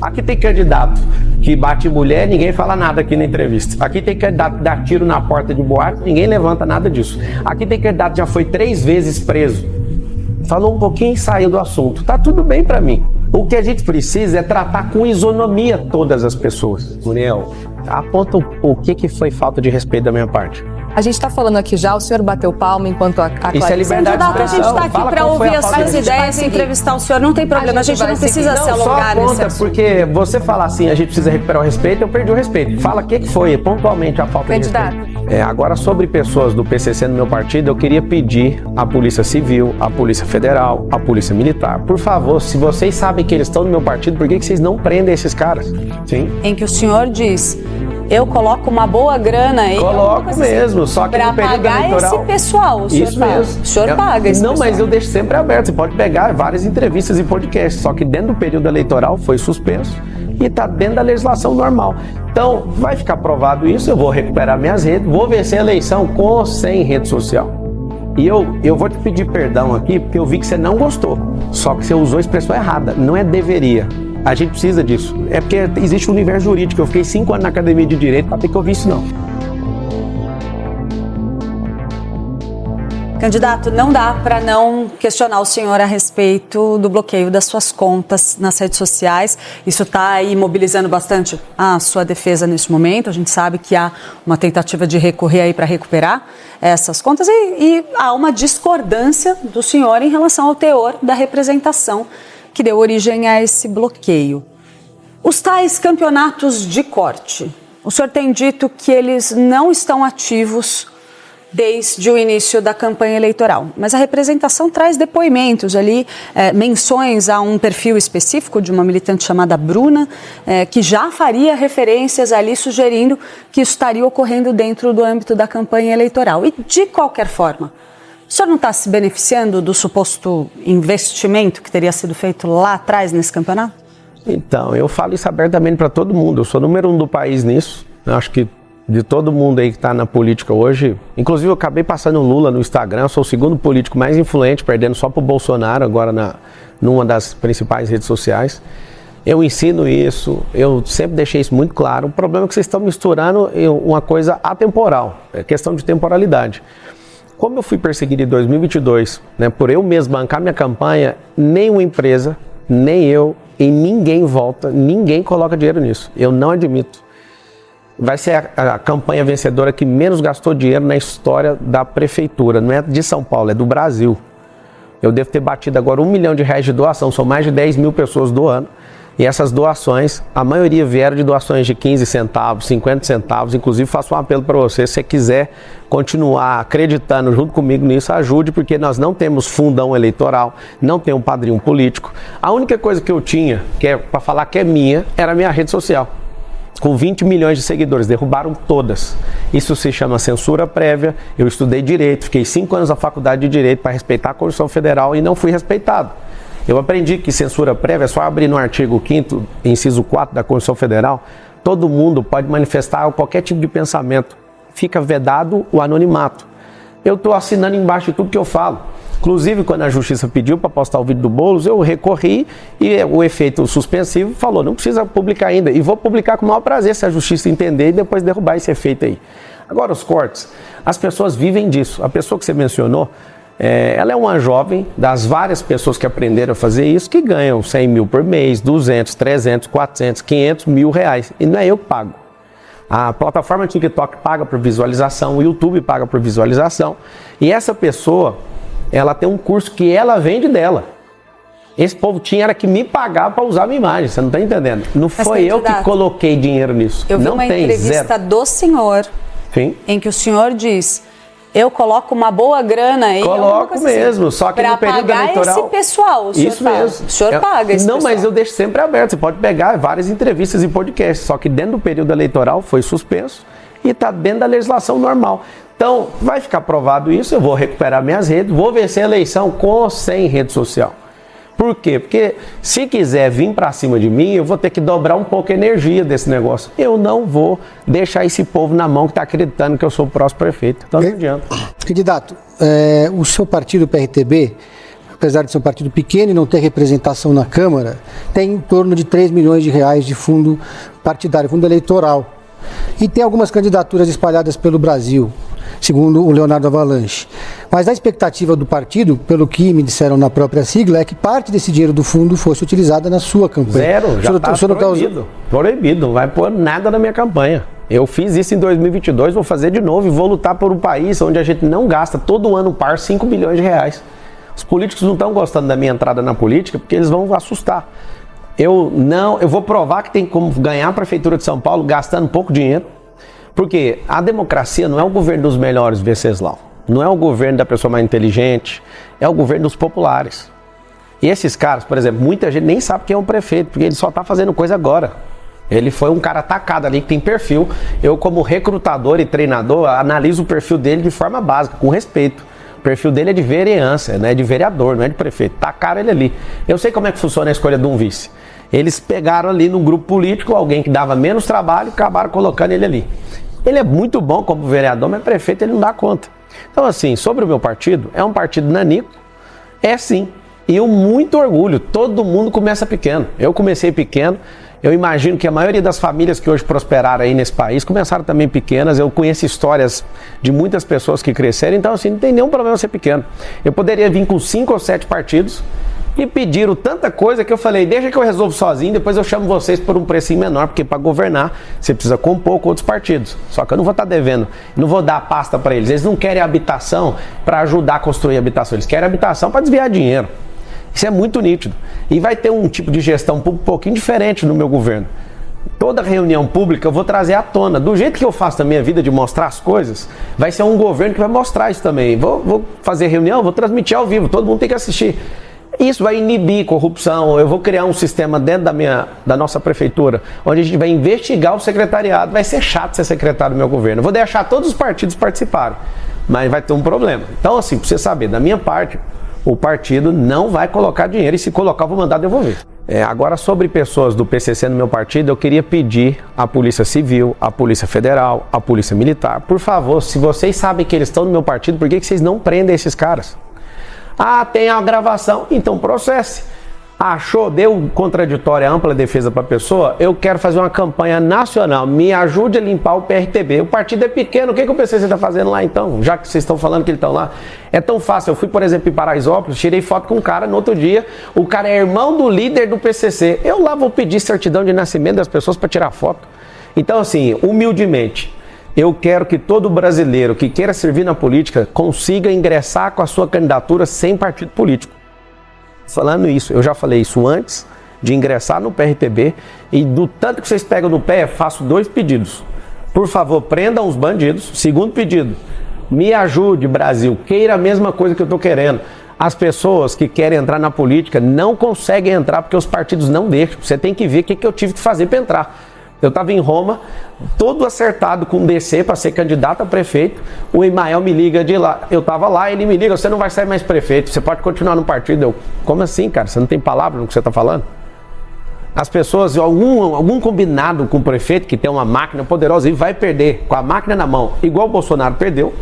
Aqui tem candidato que bate mulher, ninguém fala nada aqui na entrevista. Aqui tem candidato que dá tiro na porta de boate, ninguém levanta nada disso. Aqui tem candidato que já foi 3 vezes preso. Falou um pouquinho e saiu do assunto. Tá tudo bem pra mim. O que a gente precisa é tratar com isonomia todas as pessoas. Muriel, aponta o que foi falta de respeito da minha parte. A gente está falando aqui já, o senhor bateu palma enquanto a Clarice... Isso é liberdade de expressão. A gente está aqui para ouvir as suas ideias e entrevistar o senhor, não tem problema, a gente não precisa se alongar nesse assunto. Porque você falar assim, a gente precisa recuperar o respeito, eu perdi o respeito. Fala o que foi pontualmente a falta de respeito. Agora, sobre pessoas do PCC no meu partido, eu queria pedir à Polícia Civil, à Polícia Federal, à Polícia Militar, por favor, se vocês sabem que eles estão no meu partido, por que vocês não prendem esses caras? Sim? Em que o senhor diz... Eu coloco uma boa grana aí. Coloco mesmo, só que no período eleitoral... Para pagar esse pessoal, o senhor isso paga. mesmo. O senhor paga esse Não, pessoal. mas eu deixo sempre aberto. Você pode pegar várias entrevistas e podcasts, só que dentro do período eleitoral foi suspenso e está dentro da legislação normal. Então, vai ficar provado isso, eu vou recuperar minhas redes, vou vencer a eleição com ou sem rede social. E eu vou te pedir perdão aqui, porque eu vi que você não gostou, só que você usou a expressão errada, não é deveria. A gente precisa disso. É porque existe um universo jurídico. Eu fiquei 5 anos na academia de direito para ter que ouvir isso, não. Candidato, não dá para não questionar o senhor a respeito do bloqueio das suas contas nas redes sociais. Isso está aí mobilizando bastante a sua defesa neste momento. A gente sabe que há uma tentativa de recorrer aí para recuperar essas contas e há uma discordância do senhor em relação ao teor da representação que deu origem a esse bloqueio. Os tais campeonatos de corte, o senhor tem dito que eles não estão ativos desde o início da campanha eleitoral, mas a representação traz depoimentos ali, menções a um perfil específico de uma militante chamada Bruna, que já faria referências ali sugerindo que isso estaria ocorrendo dentro do âmbito da campanha eleitoral. E de qualquer forma, o senhor não está se beneficiando do suposto investimento que teria sido feito lá atrás nesse campeonato? Então, eu falo isso abertamente para todo mundo. Eu sou número 1 do país nisso. Eu acho que de todo mundo aí que está na política hoje, inclusive eu acabei passando o Lula no Instagram, eu sou o segundo político mais influente, perdendo só para o Bolsonaro agora numa das principais redes sociais. Eu ensino isso, eu sempre deixei isso muito claro. O problema é que vocês estão misturando uma coisa atemporal, é questão de temporalidade. Como eu fui perseguido em 2022, por eu mesmo bancar minha campanha, nenhuma empresa, nem eu, e ninguém volta, ninguém coloca dinheiro nisso. Eu não admito. Vai ser a campanha vencedora que menos gastou dinheiro na história da prefeitura. Não é de São Paulo, é do Brasil. Eu devo ter batido agora R$1 milhão de doação, são mais de 10 mil pessoas doando. E essas doações, a maioria vieram de doações de 15 centavos, 50 centavos. Inclusive, faço um apelo para você, se você quiser continuar acreditando junto comigo nisso, ajude, porque nós não temos fundão eleitoral, não temos padrinho político. A única coisa que eu tinha, que é para falar que é minha, era a minha rede social. Com 20 milhões de seguidores, derrubaram todas. Isso se chama censura prévia. Eu estudei Direito, fiquei 5 anos na faculdade de Direito para respeitar a Constituição Federal e não fui respeitado. Eu aprendi que censura prévia é só abrir no artigo 5º, inciso 4 da Constituição Federal, todo mundo pode manifestar qualquer tipo de pensamento. Fica vedado o anonimato. Eu estou assinando embaixo de tudo que eu falo. Inclusive, quando a Justiça pediu para postar o vídeo do Boulos, eu recorri e o efeito suspensivo falou, não precisa publicar ainda. E vou publicar com o maior prazer se a Justiça entender e depois derrubar esse efeito aí. Agora, os cortes. As pessoas vivem disso. A pessoa que você mencionou, ela é uma jovem das várias pessoas que aprenderam a fazer isso, que ganham 100 mil por mês, 200, 300, 400, 500 mil reais. E não é eu que pago. A plataforma TikTok paga por visualização, o YouTube paga por visualização. E essa pessoa, ela tem um curso que ela vende dela. Esse povo era que me pagar para usar a minha imagem, você não está entendendo? Não foi eu que coloquei dinheiro nisso. Eu vi não uma tem, entrevista zero. do senhor, Sim. em que o senhor diz... Eu coloco uma boa grana aí. Coloco mesmo, só que no período eleitoral... Para pagar esse pessoal, o senhor isso paga. mesmo. O senhor paga esse não, pessoal. mas eu deixo sempre aberto. Você pode pegar várias entrevistas e podcasts, só que dentro do período eleitoral foi suspenso e está dentro da legislação normal. Então, vai ficar provado isso, eu vou recuperar minhas redes, vou vencer a eleição com ou sem rede social. Por quê? Porque se quiser vir para cima de mim, eu vou ter que dobrar um pouco a energia desse negócio. Eu não vou deixar esse povo na mão que está acreditando que eu sou o próximo prefeito. Então não adianta. Candidato, o seu partido, o PRTB, apesar de ser um partido pequeno e não ter representação na Câmara, tem em torno de 3 milhões de reais de fundo partidário, fundo eleitoral. E tem algumas candidaturas espalhadas pelo Brasil, segundo o Leonardo Avalanche. Mas a expectativa do partido, pelo que me disseram na própria sigla, é que parte desse dinheiro do fundo fosse utilizada na sua campanha. Zero, já está proibido. Proibido, não vai pôr nada na minha campanha. Eu fiz isso em 2022, vou fazer de novo e vou lutar por um país onde a gente não gasta todo ano par 5 bilhões de reais. Os políticos não estão gostando da minha entrada na política porque eles vão assustar. Eu vou provar que tem como ganhar a Prefeitura de São Paulo gastando pouco dinheiro, porque a democracia não é o governo dos melhores, Venceslau, não é o governo da pessoa mais inteligente, é o governo dos populares. E esses caras, por exemplo, muita gente nem sabe quem é um prefeito, porque ele só está fazendo coisa agora. Ele foi um cara atacado ali, que tem perfil. Eu, como recrutador e treinador, analiso o perfil dele de forma básica, com respeito. O perfil dele é de vereança, não é de vereador, não é de prefeito. Tacaram ele ali. Eu sei como é que funciona a escolha de um vice. Eles pegaram ali no grupo político alguém que dava menos trabalho e acabaram colocando ele ali. Ele é muito bom como vereador, mas prefeito ele não dá conta. Então, assim, sobre o meu partido, é um partido nanico, é sim. E eu muito orgulho, todo mundo começa pequeno. Eu comecei pequeno, eu imagino que a maioria das famílias que hoje prosperaram aí nesse país começaram também pequenas. Eu conheço histórias de muitas pessoas que cresceram, então assim, não tem nenhum problema ser pequeno. Eu poderia vir com 5 ou 7 partidos e pediram tanta coisa que eu falei, deixa que eu resolvo sozinho, depois eu chamo vocês por um precinho menor, porque para governar você precisa compor com outros partidos. Só que eu não vou estar devendo, não vou dar pasta para eles. Eles não querem habitação para ajudar a construir habitação, eles querem habitação para desviar dinheiro. Isso é muito nítido. E vai ter um tipo de gestão um pouquinho diferente no meu governo. Toda reunião pública eu vou trazer à tona. Do jeito que eu faço na minha vida de mostrar as coisas, vai ser um governo que vai mostrar isso também. Vou fazer reunião, vou transmitir ao vivo, todo mundo tem que assistir. Isso vai inibir corrupção. Eu vou criar um sistema dentro da nossa prefeitura, onde a gente vai investigar o secretariado. Vai ser chato ser secretário do meu governo. Eu vou deixar todos os partidos participarem, mas vai ter um problema. Então, assim, pra você saber, da minha parte, o partido não vai colocar dinheiro, e se colocar eu vou mandar devolver. Agora, sobre pessoas do PCC no meu partido, eu queria pedir à Polícia Civil, à Polícia Federal, à Polícia Militar, por favor, se vocês sabem que eles estão no meu partido, por que vocês não prendem esses caras? Ah, tem a gravação, então processe. Achou, deu contraditória, ampla defesa para a pessoa, eu quero fazer uma campanha nacional, me ajude a limpar o PRTB. O partido é pequeno, o que o PCC está fazendo lá então? Já que vocês estão falando que eles estão lá. É tão fácil, eu fui, por exemplo, em Paraisópolis, tirei foto com um cara, no outro dia, o cara é irmão do líder do PCC. Eu lá vou pedir certidão de nascimento das pessoas para tirar foto. Então, assim, humildemente, eu quero que todo brasileiro que queira servir na política consiga ingressar com a sua candidatura sem partido político. Falando isso, eu já falei isso antes de ingressar no PRTB, e do tanto que vocês pegam no pé, faço 2 pedidos. Por favor, prendam os bandidos. Segundo pedido, me ajude, Brasil, queira a mesma coisa que eu estou querendo. As pessoas que querem entrar na política não conseguem entrar porque os partidos não deixam. Você tem que ver o que eu tive que fazer para entrar. Eu estava em Roma, todo acertado com o DC para ser candidato a prefeito. O Imael me liga de lá. Eu estava lá, ele me liga, você não vai ser mais prefeito, você pode continuar no partido. Eu, como assim, cara? Você não tem palavra no que você está falando? As pessoas, algum combinado com o prefeito que tem uma máquina poderosa e vai perder com a máquina na mão, igual o Bolsonaro perdeu,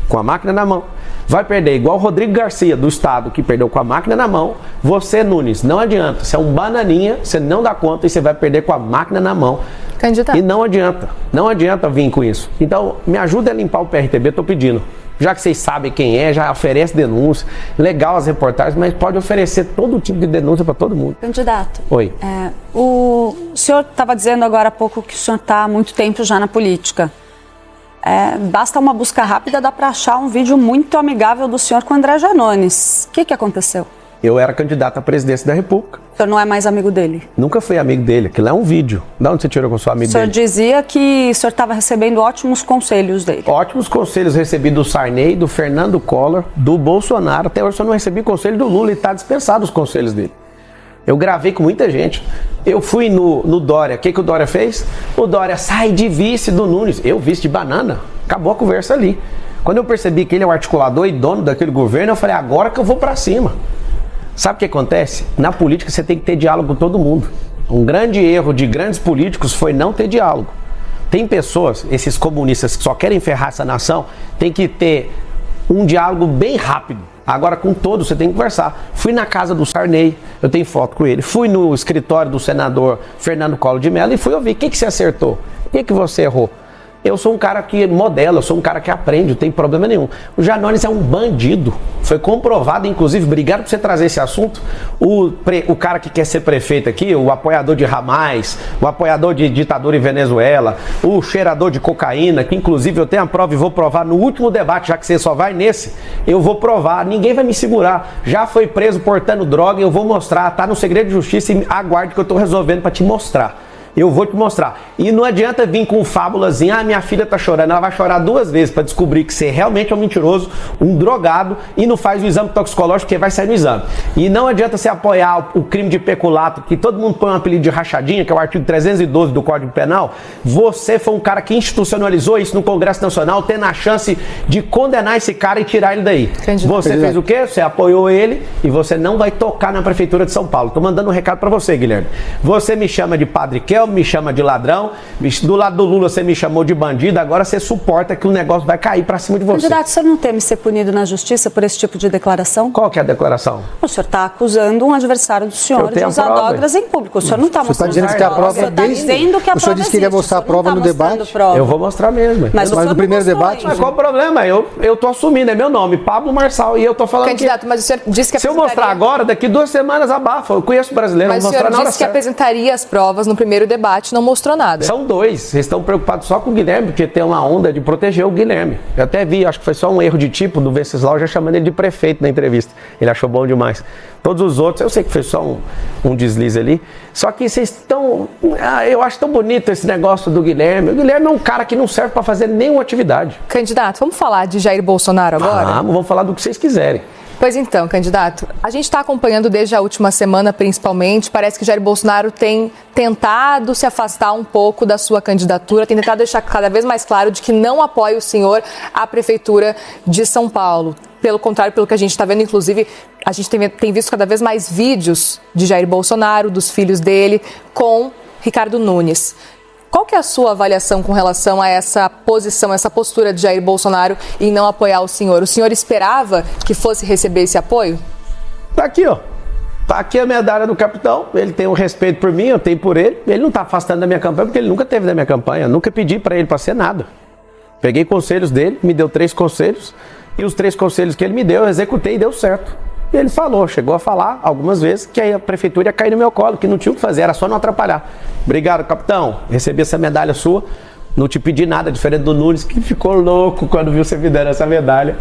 com a máquina na mão. Vai perder igual o Rodrigo Garcia, do Estado, que perdeu com a máquina na mão. Você, Nunes, não adianta. Você é um bananinha, você não dá conta e você vai perder com a máquina na mão. Candidato. E não adianta vir com isso. Então, me ajuda a limpar o PRTB, estou pedindo. Já que vocês sabem quem é, já oferece denúncia. Legal as reportagens, mas pode oferecer todo tipo de denúncia para todo mundo. Candidato. Oi. O senhor estava dizendo agora há pouco que o senhor está há muito tempo já na política. Basta uma busca rápida, dá para achar um vídeo muito amigável do senhor com o André Janones. O que aconteceu? Eu era candidato à presidência da República. O senhor não é mais amigo dele? Nunca fui amigo dele. Aquilo é um vídeo. De onde você tirou que eu sou amigo dele? O senhor dizia que o senhor estava recebendo ótimos conselhos dele. Ótimos conselhos recebi do Sarney, do Fernando Collor, do Bolsonaro. Até hoje eu só não recebi conselho do Lula e está dispensado os conselhos dele. Eu gravei com muita gente. Eu fui no Dória. O que o Dória fez? O Dória sai de vice do Nunes. Eu, vice de banana. Acabou a conversa ali. Quando eu percebi que ele é o articulador e dono daquele governo, eu falei, agora que eu vou pra cima. Sabe o que acontece? Na política você tem que ter diálogo com todo mundo. Um grande erro de grandes políticos foi não ter diálogo. Tem pessoas, esses comunistas que só querem ferrar essa nação, tem que ter um diálogo bem rápido. Agora, com todos, você tem que conversar. Fui na casa do Sarney, eu tenho foto com ele. Fui no escritório do senador Fernando Collor de Mello e fui ouvir. O que você acertou? O que você errou? Eu sou um cara que modela, eu sou um cara que aprende, não tem problema nenhum. O Janones é um bandido. Foi comprovado, inclusive, obrigado por você trazer esse assunto. O cara que quer ser prefeito aqui, o apoiador de Hamas, o apoiador de ditadura em Venezuela, o cheirador de cocaína, que inclusive eu tenho a prova e vou provar no último debate, já que você só vai nesse, eu vou provar, ninguém vai me segurar. Já foi preso portando droga, eu vou mostrar, tá no segredo de justiça e aguarde que eu tô resolvendo para te mostrar. Eu vou te mostrar. E não adianta vir com fábulazinha, minha filha tá chorando. Ela vai chorar 2 vezes para descobrir que você realmente é um mentiroso, um drogado e não faz o exame toxicológico, porque vai sair no exame. E não adianta você apoiar o crime de peculato, que todo mundo põe um apelido de rachadinha, que é o artigo 312 do Código Penal. Você foi um cara que institucionalizou isso no Congresso Nacional, tendo a chance de condenar esse cara e tirar ele daí. Entendi. Você fez o quê? Você apoiou ele e você não vai tocar na Prefeitura de São Paulo. Tô mandando um recado para você, Guilherme. Você me chama de Padre Kel, me chama de ladrão, do lado do Lula você me chamou de bandido, agora você suporta que o negócio vai cair pra cima de você. Candidato, o senhor não teme ser punido na justiça por esse tipo de declaração? Qual que é a declaração? O senhor está acusando um adversário do senhor de usar drogas em público. O senhor não está mostrando dizendo que a prova. O senhor está dizendo que a prova. O senhor disse que iria mostrar a prova no debate. Eu vou mostrar mesmo. Mas no primeiro debate. Mas qual o problema? Eu tô assumindo, é meu nome, Pablo Marçal, e eu tô falando. Candidato, mas o senhor disse que se eu mostrar agora, daqui 2 semanas abafa. Eu conheço brasileiro, mas vou mostrar na hora certa. Mas o senhor disse que apresentaria as provas no primeiro debate, não mostrou nada. São 2. Vocês estão preocupados só com o Guilherme, porque tem uma onda de proteger o Guilherme. Eu até vi, acho que foi só um erro de tipo do Venceslau já chamando ele de prefeito na entrevista. Ele achou bom demais. Todos os outros, eu sei que foi só um deslize ali. Só que vocês estão... eu acho tão bonito esse negócio do Guilherme. O Guilherme é um cara que não serve para fazer nenhuma atividade. Candidato, vamos falar de Jair Bolsonaro agora? Vamos falar do que vocês quiserem. Pois então, candidato, a gente está acompanhando desde a última semana, principalmente, parece que Jair Bolsonaro tem tentado se afastar um pouco da sua candidatura, tem tentado deixar cada vez mais claro de que não apoia o senhor à Prefeitura de São Paulo. Pelo contrário, pelo que a gente está vendo, inclusive, a gente tem visto cada vez mais vídeos de Jair Bolsonaro, dos filhos dele, com Ricardo Nunes. Qual que é a sua avaliação com relação a essa posição, essa postura de Jair Bolsonaro em não apoiar o senhor? O senhor esperava que fosse receber esse apoio? Tá aqui, ó. Tá aqui a medalha do capitão. Ele tem um respeito por mim, eu tenho por ele. Ele não tá afastando da minha campanha porque ele nunca teve da minha campanha. Eu nunca pedi para ele para ser nada. Peguei conselhos dele, me deu 3 conselhos. E os 3 conselhos que ele me deu, eu executei e deu certo. E ele chegou a falar algumas vezes que aí a prefeitura ia cair no meu colo, que não tinha o que fazer, era só não atrapalhar. Obrigado, capitão. Recebi essa medalha sua. Não te pedi nada, diferente do Nunes, que ficou louco quando viu você me dando essa medalha.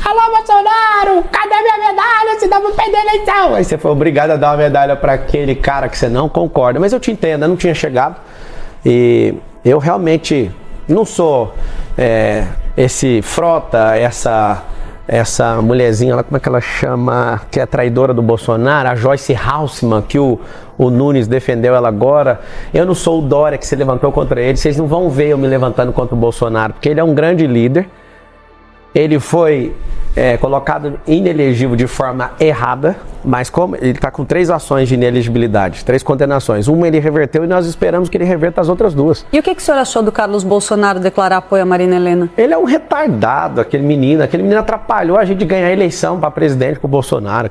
Alô, Bolsonaro, cadê minha medalha? Você dá pra perder a eleição. Aí você foi obrigado a dar uma medalha para aquele cara que você não concorda. Mas eu te entendo, eu não tinha chegado. E eu realmente não sou esse Frota, essa mulherzinha lá, como é que ela chama, que é traidora do Bolsonaro, a Joyce Halseman, que o Nunes defendeu ela agora. Eu não sou o Dória que se levantou contra ele, vocês não vão ver eu me levantando contra o Bolsonaro, porque ele é um grande líder, ele foi colocado inelegível de forma errada, mas como ele está com 3 ações de inelegibilidade, 3 condenações, uma ele reverteu e nós esperamos que ele reverta as outras 2. E o que o senhor achou do Carlos Bolsonaro declarar apoio a Marina Helena? Ele é um retardado, aquele menino atrapalhou a gente de ganhar a eleição para presidente com o Bolsonaro.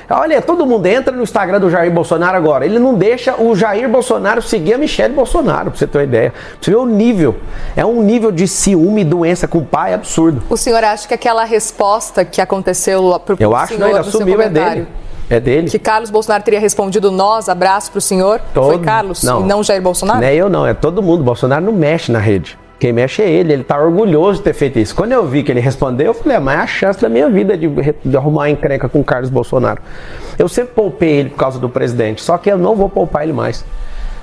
Olha, todo mundo entra no Instagram do Jair Bolsonaro agora, ele não deixa o Jair Bolsonaro seguir a Michelle Bolsonaro, para você ter uma ideia. Pra você ver o nível, é um nível de ciúme e doença com o pai absurdo. O senhor acha que aquela resposta que aconteceu pro eu acho, senhor, não, ele assumiu, é dele. É dele. Que Carlos Bolsonaro teria respondido nós, abraço pro senhor? Foi Carlos e não Jair Bolsonaro? Não é eu não, é todo mundo. Bolsonaro não mexe na rede. Quem mexe é ele tá orgulhoso de ter feito isso. Quando eu vi que ele respondeu, eu falei, mas é a chance da minha vida de arrumar encrenca com o Carlos Bolsonaro. Eu sempre poupei ele por causa do presidente, só que eu não vou poupar ele mais.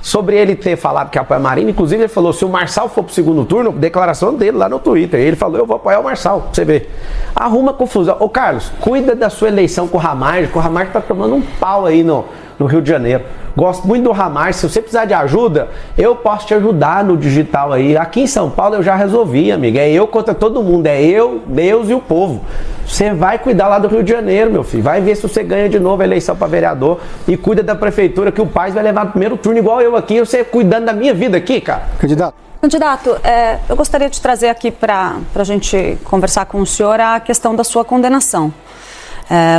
Sobre ele ter falado que apoia a Marina, inclusive ele falou, se o Marçal for pro segundo turno, declaração dele lá no Twitter, ele falou, eu vou apoiar o Marçal, pra você ver. Arruma confusão. Ô Carlos, cuida da sua eleição com o Ramagem, que o Ramagem tá tomando um pau aí no Rio de Janeiro. Gosto muito do Ramagem, se você precisar de ajuda, eu posso te ajudar no digital aí. Aqui em São Paulo eu já resolvi, amiga, é eu contra todo mundo, é eu, Deus e o povo. Você vai cuidar lá do Rio de Janeiro, meu filho, vai ver se você ganha de novo a eleição para vereador e cuida da prefeitura, que o Paes vai levar no primeiro turno igual eu aqui, você cuidando da minha vida aqui, cara. Candidato, eu gostaria de trazer aqui para a gente conversar com o senhor a questão da sua condenação.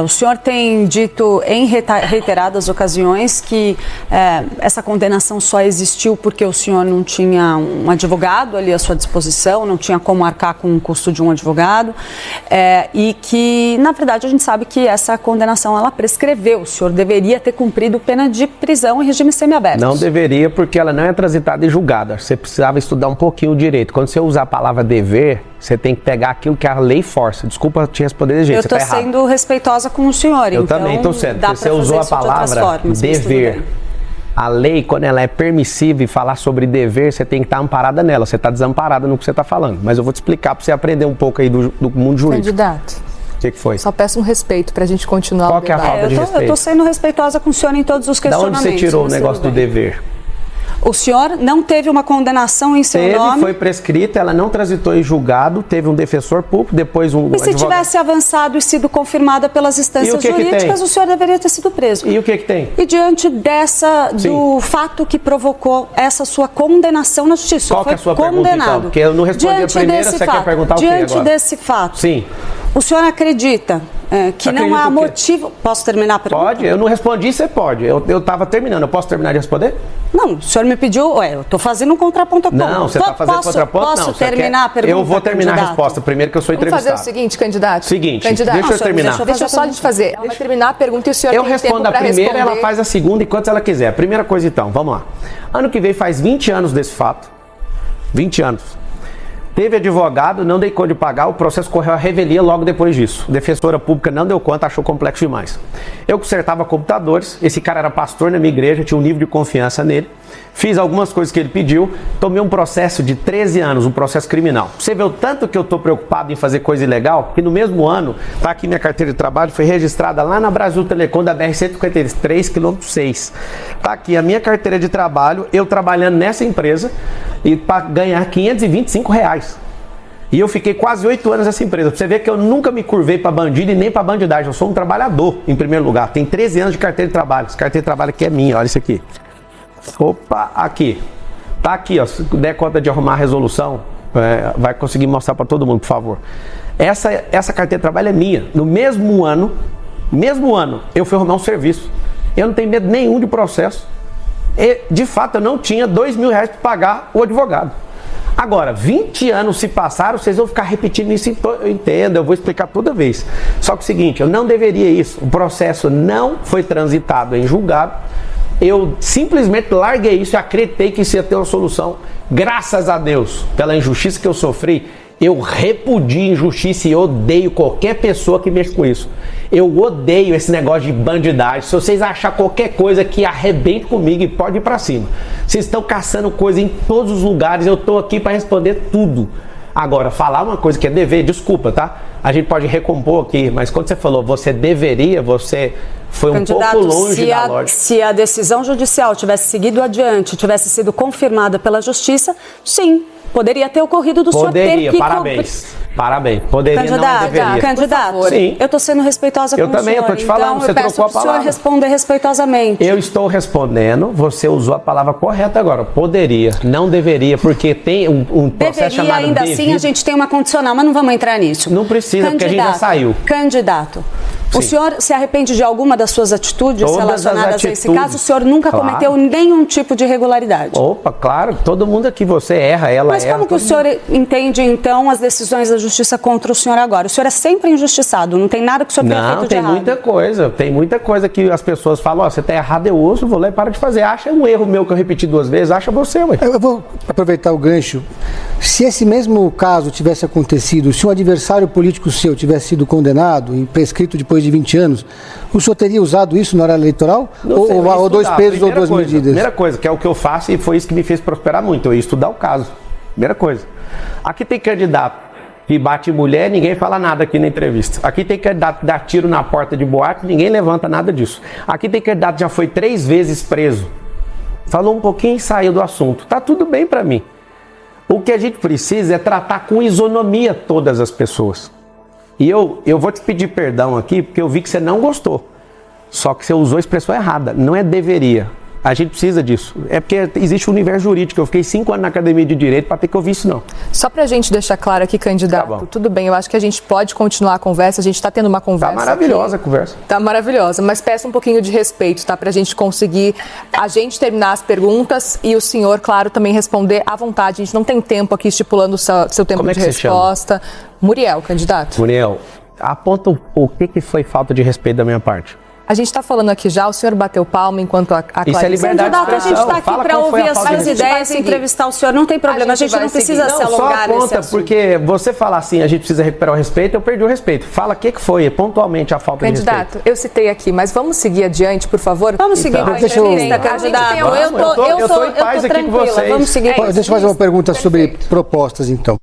O senhor tem dito em reiteradas ocasiões que essa condenação só existiu porque o senhor não tinha um advogado ali à sua disposição, não tinha como arcar com o custo de um advogado, e que, na verdade, a gente sabe que essa condenação ela prescreveu. O senhor deveria ter cumprido pena de prisão em regime semiaberto. Não deveria, porque ela não é transitada e julgada. Você precisava estudar um pouquinho o direito. Quando você usar a palavra dever, você tem que pegar aquilo que a lei força. Desculpa te responder desse jeito, eu estou sendo respeitosa com o senhor. Eu também estou sendo, porque você usou a palavra dever. A lei, quando ela é permissiva e falar sobre dever, você tem que estar amparada nela. Você está desamparada no que você está falando. Mas eu vou te explicar para você aprender um pouco aí do mundo jurídico. Candidato. O que foi? Só peço um respeito para a gente continuar Qual o que é a debate. falta de respeito? Eu estou sendo respeitosa com o senhor em todos os questionamentos. Da onde você tirou o negócio do dever? O senhor não teve uma condenação em seu nome? Foi prescrita, ela não transitou em julgado, teve um defensor público, depois um advogado. E se tivesse avançado e sido confirmada pelas instâncias jurídicas, o senhor deveria ter sido preso. E o que tem? E diante do fato que provocou essa sua condenação na justiça, qual que é a sua pergunta, então? Porque eu não respondi a primeira, você quer perguntar o quê agora? Diante desse fato, sim. O senhor acredita que não há motivo... Posso terminar a pergunta? Pode, eu não respondi, você pode. Eu estava terminando, eu posso terminar de responder? Não, o senhor me pediu... eu estou fazendo um contraponto a ponto. Não, você está fazendo contraponto? Posso terminar a pergunta, eu vou terminar a resposta primeiro, que eu sou entrevistado. Vamos fazer o seguinte, candidato. Candidato. Deixa eu terminar. Deixa eu só te fazer. Ela vai terminar a pergunta e o senhor tem tempo para responder. Eu respondo a primeira, ela faz a segunda enquanto ela quiser. A primeira coisa então, vamos lá. Ano que vem faz 20 anos desse fato. 20 anos. Teve advogado, não dei conta de pagar, o processo correu à revelia logo depois disso. A defensora pública não deu conta, achou complexo demais. Eu consertava computadores, esse cara era pastor na minha igreja, tinha um nível de confiança nele. Fiz algumas coisas que ele pediu, tomei um processo de 13 anos, um processo criminal. Você vê o tanto que eu estou preocupado em fazer coisa ilegal, que no mesmo ano, tá aqui minha carteira de trabalho, foi registrada lá na Brasil Telecom da BR-153, quilômetro 6. Tá aqui a minha carteira de trabalho, eu trabalhando nessa empresa, e para ganhar R$525. E eu fiquei quase 8 anos nessa empresa. Pra você ver que eu nunca me curvei para bandido e nem para bandidagem. Eu sou um trabalhador, em primeiro lugar. Tem 13 anos de carteira de trabalho. Essa carteira de trabalho aqui é minha, olha isso aqui. Opa, aqui. Tá aqui, ó. Se der conta de arrumar a resolução, vai conseguir mostrar para todo mundo, por favor. Essa carteira de trabalho é minha. No mesmo ano, eu fui arrumar um serviço. Eu não tenho medo nenhum de processo. E, de fato, eu não tinha R$2.000 para pagar o advogado. Agora, 20 anos se passaram, vocês vão ficar repetindo isso, eu entendo, eu vou explicar toda vez. Só que é o seguinte, eu não deveria isso, o processo não foi transitado em julgado, eu simplesmente larguei isso e acreditei que isso ia ter uma solução. Graças a Deus, pela injustiça que eu sofri, eu repudio injustiça e odeio qualquer pessoa que mexa com isso. Eu odeio esse negócio de bandidagem. Se vocês acharem qualquer coisa que arrebente comigo, pode ir pra cima. Vocês estão caçando coisa em todos os lugares, eu tô aqui para responder tudo. Agora, falar uma coisa que é dever, desculpa, tá? A gente pode recompor aqui, mas quando você falou, você deveria, você foi um pouco longe da lógica. Se a decisão judicial tivesse seguido adiante, tivesse sido confirmada pela justiça, sim, poderia ter ocorrido do senhor ter que... Parabéns. Poderia, não deveria. Candidato, sim. Eu estou sendo respeitosa com o senhor. Eu também, eu estou te falando, então, você trocou a palavra. Eu peço que o senhor responder respeitosamente. Eu estou respondendo, você usou a palavra correta agora. Poderia, não deveria, porque tem um processo chamado ainda devido. Assim a gente tem uma condicional, mas não vamos entrar nisso. Não precisa, porque a gente já saiu. Candidato, o senhor se arrepende de alguma das suas atitudes Todas relacionadas a esse caso? O senhor nunca cometeu nenhum tipo de irregularidade? Opa, claro, todo mundo aqui, você erra, ela erra. Mas como que o senhor entende, então, as decisões da justiça contra o senhor agora? O senhor é sempre injustiçado, não tem nada que o senhor tenha feito de errado. Não, tem muita coisa que as pessoas falam, você tá errado, eu ouço, vou lá e paro de fazer. Acha um erro meu que eu repeti 2 vezes, acha você, ué. Eu vou aproveitar o gancho. Se esse mesmo caso tivesse acontecido, se um adversário político seu tivesse sido condenado e prescrito depois de 20 anos, o senhor teria usado isso na hora eleitoral? Ou 2 pesos ou 2 medidas? Primeira coisa, que é o que eu faço e foi isso que me fez prosperar muito, eu ia estudar o caso. Primeira coisa. Aqui tem candidato que bate mulher, ninguém fala nada aqui na entrevista. Aqui tem candidato que dá tiro na porta de boate, ninguém levanta nada disso. Aqui tem candidato que já foi 3 vezes preso. Falou um pouquinho e saiu do assunto. Tá tudo bem pra mim. O que a gente precisa é tratar com isonomia todas as pessoas. E eu vou te pedir perdão aqui, porque eu vi que você não gostou. Só que você usou a expressão errada. Não é deveria. A gente precisa disso. É porque existe um universo jurídico. Eu fiquei 5 anos na academia de direito para ter que ouvir isso, não. Só para a gente deixar claro aqui, candidato, tudo bem, eu acho que a gente pode continuar a conversa, a gente está tendo uma conversa. Tá maravilhosa a conversa. Tá maravilhosa, mas peço um pouquinho de respeito, tá? Para a gente conseguir, a gente terminar as perguntas e o senhor, claro, também responder à vontade. A gente não tem tempo aqui estipulando o seu tempo de resposta. Muriel, candidato. Muriel, aponta o que foi falta de respeito da minha parte. A gente está falando aqui já, o senhor bateu palma enquanto a Clarice... Isso é liberdade de Candidato, a expressão. gente está aqui para ouvir as suas ideias e entrevistar o senhor. Não tem problema, a gente não precisa se alongar nesse assunto. Porque você falar assim, a gente precisa recuperar o respeito, eu perdi o respeito. Fala o que foi pontualmente a falta de respeito. Candidato, eu citei aqui, mas vamos seguir adiante, por favor? Vamos seguir com a entrevista, candidato. Eu tô em paz aqui com tranquila, vocês. vamos seguir. Deixa eu fazer uma pergunta sobre propostas, então.